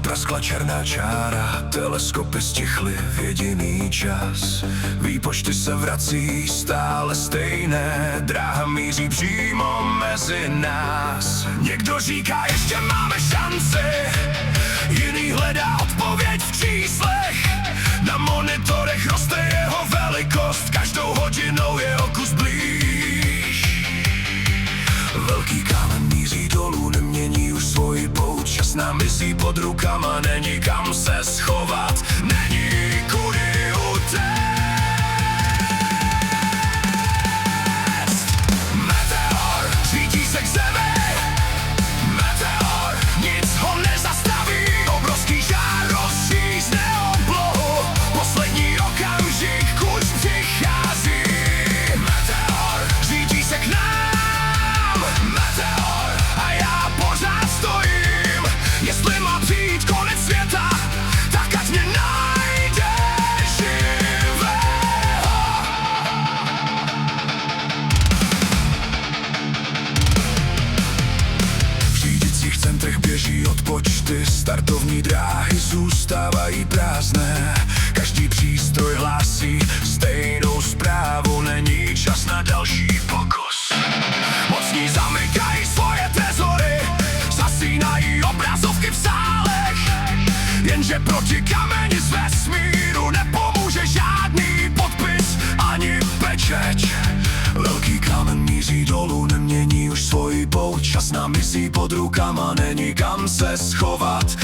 Praskla černá čára, teleskopy stichly v jediný čas. Výpočty se vrací stále stejné, dráha míří přímo mezi nás. Někdo říká, ještě máme šanci, jiný hledá odpověď v číslech. Na monitorech roste jeho velikost, každou hodinou je o kus blíž. Velký kámen míří dolů, nemění už svoji pouť. Čas nám visí pod rukama, není kam se schovat, není kudy utéct. Meteor řítí se k zemi, meteor, nic ho nezastaví. Obrovský žár rozřízne oblohu, poslední okamžik už přichází. Meteor řítí se k nám, meteor, a já pořád stojím. Jestli má přijít konec světa, tak ať mě najde živého. V řídicích centrech běží odpočty, startovní dráhy zůstávají prázdné. Každý přístroj hlásí stejnou zprávu, není čas na další pokus. Mocní zamykají svoje trezory, zasínají obrazovky v sálech. Jenže proti kameni z vesmíru nepomůže žádný podpis ani pečeť. Velký kámen míří dolů, nemění už svoji pouť. Čas nám visí pod rukama, není kam se schovat,